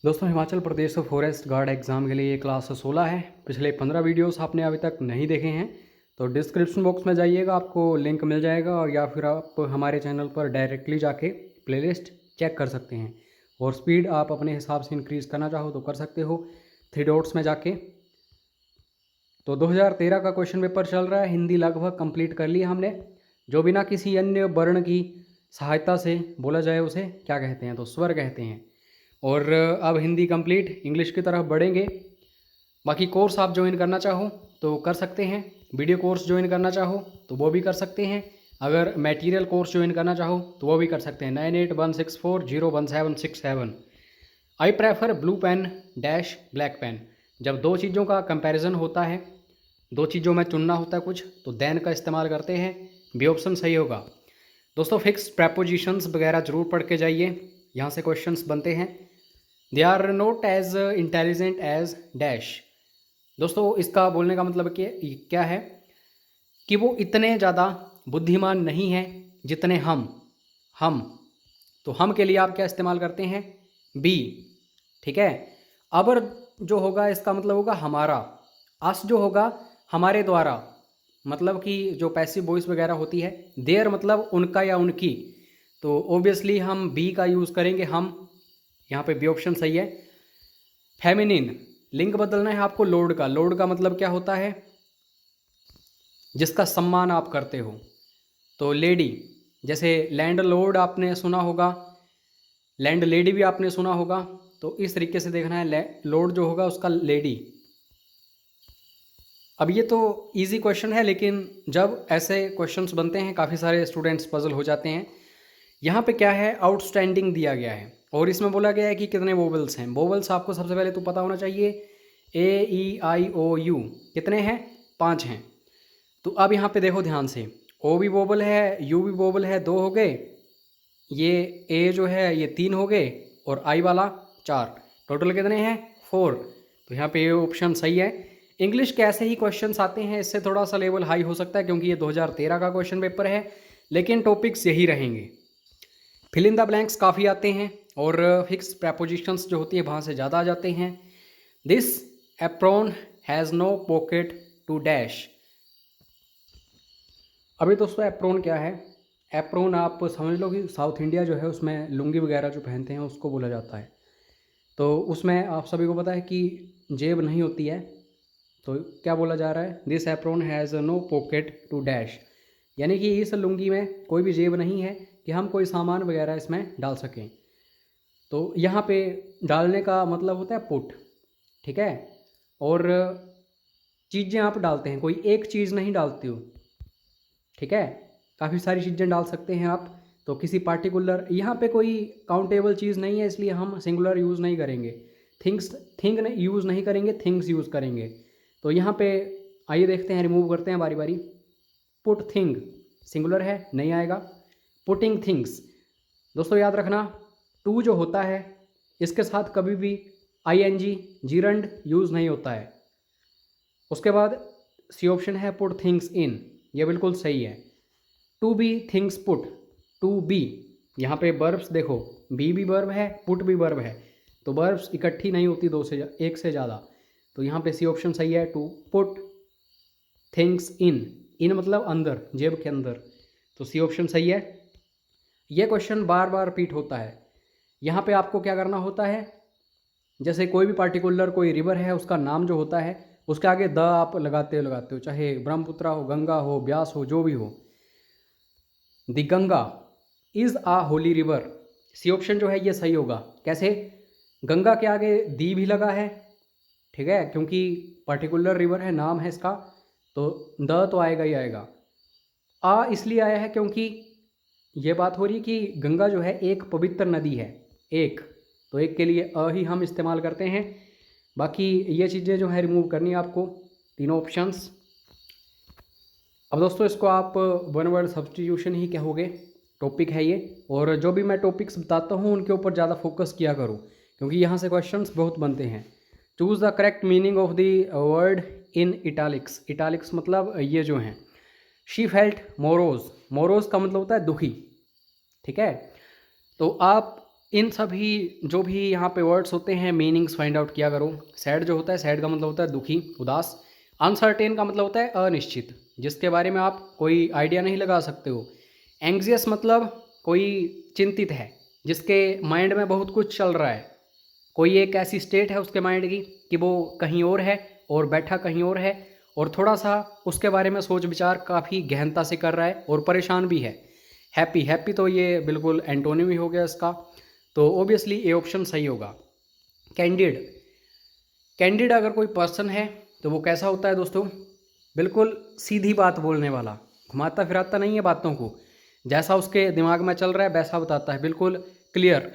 दोस्तों Himachal Pradesh forest guard exam के लिए क्लास 16 है। पिछले 15 वीडियोस आपने अभी तक नहीं देखे हैं तो डिस्क्रिप्शन बॉक्स में जाइएगा, आपको लिंक मिल जाएगा, और या फिर आप हमारे चैनल पर डायरेक्टली जाके प्लेलिस्ट चेक कर सकते हैं। और स्पीड आप अपने हिसाब से इंक्रीज़ करना चाहो तो कर सकते हो 3 डॉट्स में जाके। तो 2013 का क्वेश्चन पेपर चल रहा है, हिंदी लगभग कंप्लीट कर ली हमने। जो बिना किसी अन्य वर्ण की सहायता से बोला जाए उसे क्या कहते हैं, तो स्वर कहते हैं। और अब हिंदी कंप्लीट, इंग्लिश की तरफ बढ़ेंगे। बाकी कोर्स आप ज्वाइन करना चाहो तो कर सकते हैं, वीडियो कोर्स ज्वाइन करना चाहो तो वो भी कर सकते हैं। अगर मटेरियल कोर्स ज्वाइन करना चाहो तो वो भी कर सकते हैं। 9816401767। I prefer blue pen dash black pen. जब दो चीज़ों का कंपैरिजन होता है, दो चीज़ों में चुनना होता है कुछ, तो देन का इस्तेमाल करते हैं। बी ऑप्शन सही होगा। दोस्तों फिक्स प्रैपोजिशंस वगैरह जरूर पढ़ के जाइए, यहाँ से क्वेश्चंस बनते हैं। They are not as intelligent as dash. दोस्तों इसका बोलने का मतलब क्या है कि वो इतने ज़्यादा बुद्धिमान नहीं हैं जितने हम तो हम के लिए आप क्या इस्तेमाल करते हैं, बी। ठीक है। अबर जो होगा इसका मतलब होगा हमारा। अस जो होगा हमारे द्वारा, मतलब कि जो पैसिव वॉइस वगैरह होती है। देयर मतलब उनका या उनकी, तो ऑब्वियसली हम बी का यूज़ करेंगे हम। यहाँ पे बी ऑप्शन सही है। फेमिनिन, लिंग बदलना है आपको लॉर्ड का। लॉर्ड का मतलब क्या होता है, जिसका सम्मान आप करते हो। तो लेडी, जैसे लैंड लॉर्ड आपने सुना होगा, लैंड लेडी भी आपने सुना होगा, तो इस तरीके से देखना है। लॉर्ड जो होगा उसका लेडी। अब ये तो इजी क्वेश्चन है, लेकिन जब ऐसे क्वेश्चंस बनते हैं काफ़ी सारे स्टूडेंट्स पजल हो जाते हैं। यहाँ पे क्या है, आउटस्टैंडिंग दिया गया है और इसमें बोला गया है कि कितने वोवल्स हैं। वोवल्स आपको सबसे पहले तो पता होना चाहिए, ए ई आई ओ यू कितने हैं, 5 हैं। तो अब यहाँ पे देखो ध्यान से, ओ भी वोवल है, यू भी वोवल है, 2 हो गए। ये ए जो है ये 3 हो गए और आई वाला 4, टोटल कितने हैं, 4। तो यहाँ पे ये ऑप्शन सही है। इंग्लिश के ऐसे ही क्वेश्चंस आते हैं, इससे थोड़ा सा लेवल हाई हो सकता है क्योंकि ये 2013 का क्वेश्चन पेपर है, लेकिन टॉपिक्स यही रहेंगे। फिल इन द ब्लैंक्स काफ़ी आते हैं और फिक्स प्रैपोजिशंस जो होती है वहाँ से ज़्यादा आ जाते हैं। This apron has no pocket to dash. अभी दोस्तों एप्रॉन क्या है, एप्रॉन आप समझ लो कि साउथ इंडिया जो है उसमें लुंगी वगैरह जो पहनते हैं उसको बोला जाता है। तो उसमें आप सभी को पता है कि जेब नहीं होती है, तो क्या बोला जा रहा है, this apron has no pocket to dash. यानी कि इस लुंगी में कोई भी जेब नहीं है कि हम कोई सामान वगैरह इसमें डाल सकें। तो यहाँ पे डालने का मतलब होता है पुट। ठीक है। और चीज़ें आप डालते हैं, कोई एक चीज़ नहीं डालते हो। ठीक है। काफ़ी सारी चीज़ें डाल सकते हैं आप। तो किसी पार्टिकुलर, यहाँ पे कोई काउंटेबल चीज़ नहीं है इसलिए हम सिंगुलर यूज़ नहीं करेंगे। थिंग यूज़ नहीं करेंगे, थिंग्स यूज़ करेंगे। तो यहाँ पे आइए देखते हैं, रिमूव करते हैं बारी बारी। पुट थिंग सिंगुलर है, नहीं आएगा। पुटिंग थिंग्स, दोस्तों याद रखना, टू जो होता है इसके साथ कभी भी आईएनजी जीरंड यूज़ नहीं होता है। उसके बाद सी ऑप्शन है पुट थिंग्स इन, ये बिल्कुल सही है। To be things put, to be, यहाँ पे वर्ब्स देखो, बी भी वर्ब है, पुट भी वर्ब है, तो वर्ब्स इकट्ठी नहीं होती एक से ज़्यादा। तो यहाँ पे सी ऑप्शन सही है, टू पुट थिंग्स इन मतलब अंदर, जेब के अंदर। तो सी ऑप्शन सही है। ये क्वेश्चन बार बार रिपीट होता है। यहाँ पे आपको क्या करना होता है, जैसे कोई भी पार्टिकुलर कोई रिवर है उसका नाम जो होता है उसके आगे द आप लगाते हो, चाहे ब्रह्मपुत्र हो, गंगा हो, ब्यास हो, जो भी हो। The Ganga is a holy river, C option जो है ये सही होगा। कैसे, गंगा के आगे दी भी लगा है, ठीक है, क्योंकि पर्टिकुलर रिवर है, नाम है इसका, तो द तो आएगा ही आएगा। आ इसलिए आया है क्योंकि ये बात हो रही है कि गंगा जो है एक पवित्र नदी है, एक, तो एक के लिए अ ही हम इस्तेमाल करते हैं। बाकी ये चीज़ें जो है रिमूव करनी है आपको, तीनों ऑप्शंस। अब दोस्तों इसको आप वन वर्ड सब्स्टिट्यूशन ही कहोगे, टॉपिक है ये। और जो भी मैं टॉपिक्स बताता हूँ उनके ऊपर ज़्यादा फोकस किया करूँ क्योंकि यहाँ से क्वेश्चंस बहुत बनते हैं। Choose the correct meaning of the word in italics, italics मतलब ये जो हैं। शी फेल्ट मोरोज, मोरोज का मतलब होता है दुखी। ठीक है। तो आप इन सभी जो भी यहाँ पे वर्ड्स होते हैं मीनिंग्स फाइंड आउट किया करो। सैड जो होता है, सैड का मतलब होता है दुखी, उदास। अनसर्टेन का मतलब होता है अनिश्चित, जिसके बारे में आप कोई आइडिया नहीं लगा सकते हो। एंग्जियस मतलब कोई चिंतित है, जिसके माइंड में बहुत कुछ चल रहा है, कोई एक ऐसी स्टेट है उसके माइंड की कि वो कहीं और है और बैठा कहीं और है, और थोड़ा सा उसके बारे में सोच विचार काफ़ी गहनता से कर रहा है और परेशान भी है। हैप्पी, हैप्पी तो ये बिल्कुल एंटोनिम ही हो गया इसका, तो ओबियसली ए ऑप्शन सही होगा। कैंडिड, कैंडिड अगर कोई पर्सन है तो वो कैसा होता है दोस्तों? बिल्कुल सीधी बात बोलने वाला, घुमाता फिराता नहीं है बातों को, जैसा उसके दिमाग में चल रहा है वैसा बताता है, बिल्कुल clear,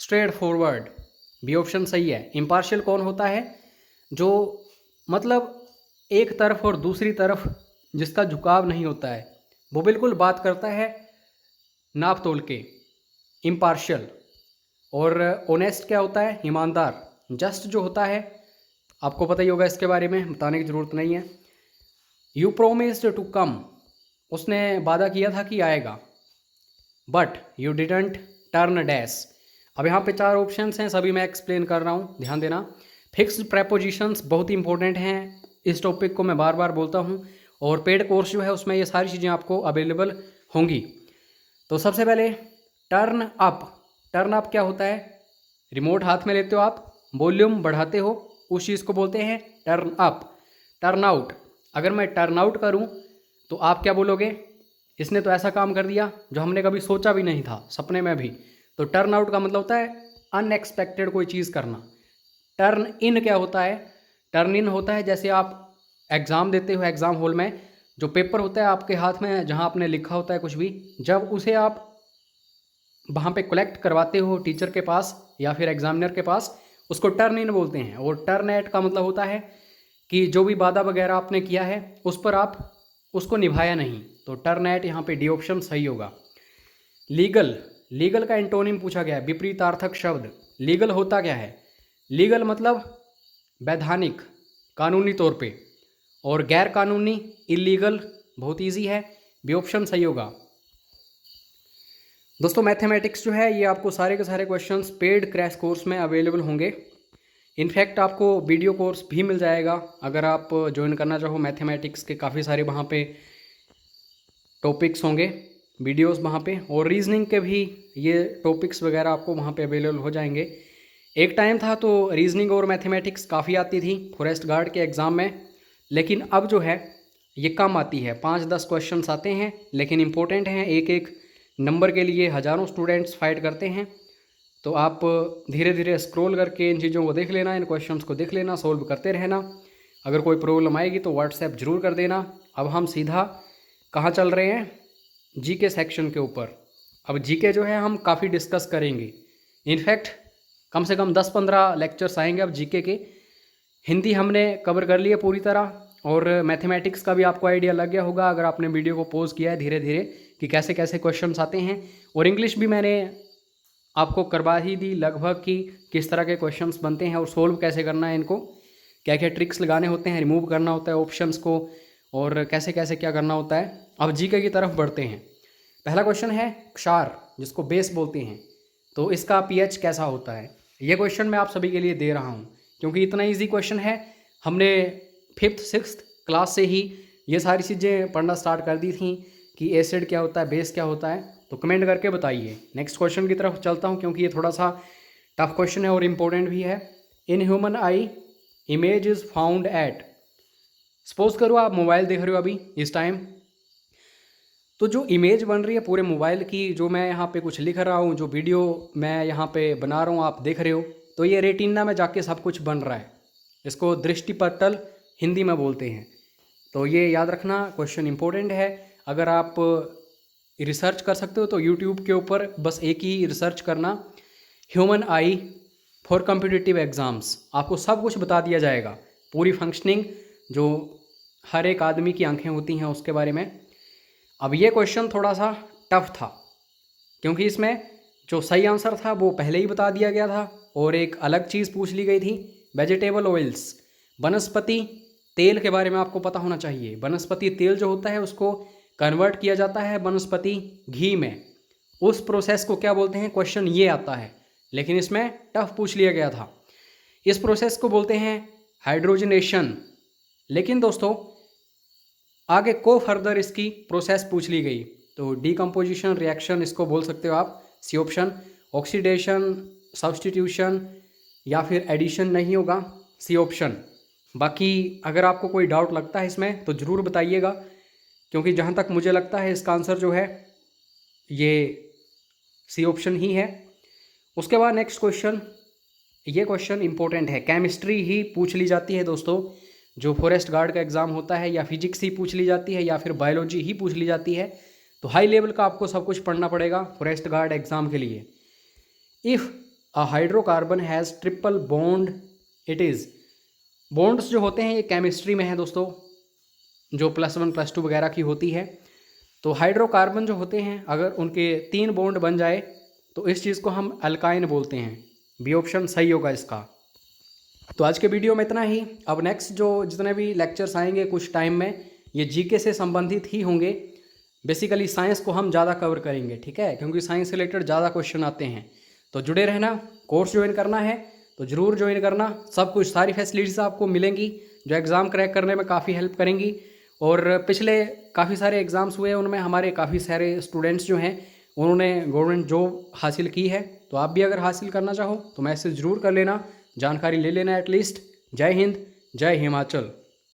straightforward. B option सही है। इम्पार्शियल कौन होता है? जो मतलब एक तरफ और दूसरी तरफ जिसका झुकाव नहीं होता है, वो बिल्कुल बात करता है नाप तोल के, इम्पार्शियल। और ऑनेस्ट क्या होता है? ईमानदार। जस्ट जो होता है आपको पता ही होगा, इसके बारे में बताने की ज़रूरत नहीं है। यू प्रोमिस्ड टू कम, उसने वादा किया था कि आएगा, but you didn't turn dash. अब यहाँ पे 4 ऑप्शंस हैं, सभी मैं एक्सप्लेन कर रहा हूँ, ध्यान देना। फिक्स्ड प्रेपोजिशंस बहुत इंपॉर्टेंट हैं, इस टॉपिक को मैं बार बार बोलता हूँ, और पेड कोर्स जो है उसमें ये सारी चीज़ें आपको अवेलेबल होंगी। तो सबसे पहले टर्न अप। टर्न अप क्या होता है? रिमोट हाथ में लेते हो आप, वॉल्यूम बढ़ाते हो, उस चीज़ को बोलते हैं टर्न अप। टर्न आउट, अगर मैं टर्न आउट करूँ तो आप क्या बोलोगे? इसने तो ऐसा काम कर दिया जो हमने कभी सोचा भी नहीं था, सपने में भी। तो टर्न आउट का मतलब होता है अनएक्सपेक्टेड कोई चीज़ करना। टर्न इन क्या होता है? टर्न इन होता है जैसे आप एग्ज़ाम देते हो, एग्ज़ाम हॉल में जो पेपर होता है आपके हाथ में, जहाँ आपने लिखा होता है कुछ भी, जब उसे आप वहाँ पे कलेक्ट करवाते हो टीचर के पास या फिर एग्जामिनर के पास, उसको टर्न इन बोलते हैं। और टर्न एट का मतलब होता है कि जो भी वादा वगैरह आपने किया है उस पर आप उसको निभाया नहीं, तो टर्न एट यहाँ पे डी ऑप्शन सही होगा। लीगल, लीगल का एंटोनिम पूछा गया है, विपरीतार्थक शब्द। लीगल होता क्या है? लीगल मतलब वैधानिक, कानूनी तौर पे, और गैर कानूनी इलीगल, बहुत इजी है, बी ऑप्शन सही होगा। दोस्तों मैथमेटिक्स जो है ये आपको सारे के सारे क्वेश्चंस पेड क्रैश कोर्स में अवेलेबल होंगे। इनफैक्ट आपको वीडियो कोर्स भी मिल जाएगा अगर आप ज्वाइन करना चाहो। मैथमेटिक्स के काफ़ी सारे वहाँ पे टॉपिक्स होंगे, वीडियोस वहाँ पे, और रीजनिंग के भी ये टॉपिक्स वगैरह आपको वहाँ पे अवेलेबल हो जाएंगे। एक टाइम था तो रीजनिंग और मैथमेटिक्स काफ़ी आती थी फॉरेस्ट गार्ड के एग्ज़ाम में, लेकिन अब जो है ये कम आती है। 5-10 क्वेश्चंस आते हैं लेकिन इम्पोर्टेंट हैं, एक एक नंबर के लिए हज़ारों स्टूडेंट्स फाइट करते हैं। तो आप धीरे धीरे स्क्रॉल करके इन चीज़ों को देख लेना, इन क्वेश्चंस को देख लेना, सोल्व करते रहना। अगर कोई प्रॉब्लम आएगी तो व्हाट्सएप ज़रूर कर देना। अब हम सीधा कहाँ चल रहे हैं? जीके सेक्शन के ऊपर। अब जीके जो है हम काफ़ी डिस्कस करेंगे, इनफैक्ट कम से कम 10-15 लेक्चर्स आएंगे अब जीके के। हिंदी हमने कवर कर लिया पूरी तरह, और मैथमेटिक्स का भी आपको आइडिया लग गया होगा अगर आपने वीडियो को पॉज किया है धीरे धीरे कि कैसे कैसे क्वेश्चंस आते हैं। और इंग्लिश भी मैंने आपको करवा ही दी लगभग कि किस तरह के क्वेश्चंस बनते हैं और सोल्व कैसे करना है इनको, क्या क्या ट्रिक्स लगाने होते हैं, रिमूव करना होता है ऑप्शंस को, और कैसे कैसे क्या करना होता है। अब जीके की तरफ बढ़ते हैं। पहला क्वेश्चन है क्षार, जिसको बेस बोलते हैं, तो इसका पीएच कैसा होता है? ये क्वेश्चन मैं आप सभी के लिए दे रहा हूँ क्योंकि इतना ईजी क्वेश्चन है। हमने 5th-6th क्लास से ही ये सारी चीज़ें पढ़ना स्टार्ट कर दी थी कि एसिड क्या होता है, बेस क्या होता है। तो कमेंट करके बताइए। नेक्स्ट क्वेश्चन की तरफ चलता हूँ क्योंकि ये थोड़ा सा टफ क्वेश्चन है और इम्पोर्टेंट भी है। In human I image is found at, suppose करो आप मोबाइल देख रहे हो अभी इस टाइम, तो जो इमेज बन रही है पूरे मोबाइल की, जो मैं यहाँ पे कुछ लिख रहा हूँ, जो वीडियो मैं यहाँ पे बना रहा हूँ आप देख रहे हो, तो ये रेटिना में जाके सब कुछ बन रहा है। इसको दृष्टिपटल हिंदी में बोलते हैं। तो ये याद रखना, क्वेश्चन इंपॉर्टेंट है। अगर आप रिसर्च कर सकते हो तो यूट्यूब के ऊपर बस एक ही रिसर्च करना, human I for competitive exams, आपको सब कुछ बता दिया जाएगा, पूरी फंक्शनिंग जो हर एक आदमी की आंखें होती हैं उसके बारे में। अब ये क्वेश्चन थोड़ा सा टफ था क्योंकि इसमें जो सही आंसर था वो पहले ही बता दिया गया था और एक अलग चीज़ पूछ ली गई थी, वेजिटेबल ऑयल्स, वनस्पति तेल के बारे में आपको पता होना चाहिए। वनस्पति तेल जो होता है उसको कन्वर्ट किया जाता है वनस्पति घी में, उस प्रोसेस को क्या बोलते हैं, क्वेश्चन ये आता है, लेकिन इसमें टफ पूछ लिया गया था। इस प्रोसेस को बोलते हैं हाइड्रोजनेशन। लेकिन दोस्तों आगे को फर्दर इसकी प्रोसेस पूछ ली गई, तो डीकम्पोजिशन रिएक्शन इसको बोल सकते हो आप, सी ऑप्शन। ऑक्सीडेशन, सब्सटीट्यूशन या फिर एडिशन नहीं होगा, सी ऑप्शन। बाकी अगर आपको कोई डाउट लगता है इसमें तो ज़रूर बताइएगा, क्योंकि जहाँ तक मुझे लगता है इसका आंसर जो है ये सी ऑप्शन ही है। उसके बाद नेक्स्ट क्वेश्चन, ये क्वेश्चन इंपॉर्टेंट है, केमिस्ट्री ही पूछ ली जाती है दोस्तों, जो फॉरेस्ट गार्ड का एग्ज़ाम होता है, या फिजिक्स ही पूछ ली जाती है, या फिर बायोलॉजी ही पूछ ली जाती है। तो हाई लेवल का आपको सब कुछ पढ़ना पड़ेगा फॉरेस्ट गार्ड एग्ज़ाम के लिए। If a hydrocarbon has triple bond it is, bonds जो होते हैं ये केमिस्ट्री में है दोस्तों, जो +1 +2 वगैरह की होती है। तो हाइड्रोकार्बन जो होते हैं अगर उनके 3 बॉन्ड बन जाए तो इस चीज़ को हम अल्काइन बोलते हैं, बी ऑप्शन सही होगा इसका। तो आज के वीडियो में इतना ही। अब नेक्स्ट जो जितने भी लेक्चर्स आएंगे कुछ टाइम में, ये जीके से संबंधित ही होंगे। बेसिकली साइंस को हम ज़्यादा कवर करेंगे, ठीक है, क्योंकि साइंस से रिलेटेड ज़्यादा क्वेश्चन आते हैं। तो जुड़े रहना, कोर्स ज्वाइन करना है तो ज़रूर ज्वाइन करना, सब कुछ सारी फैसिलिटीज़ आपको मिलेंगी जो एग्ज़ाम क्रैक करने में काफ़ी हेल्प करेंगी। और पिछले काफ़ी सारे एग्ज़ाम्स हुए, उनमें हमारे काफ़ी सारे स्टूडेंट्स जो हैं उन्होंने गवर्नमेंट जॉब हासिल की है। तो आप भी अगर हासिल करना चाहो तो मैसेज ज़रूर कर लेना, जानकारी ले लेना एटलीस्ट। जय हिंद, जय हिमाचल।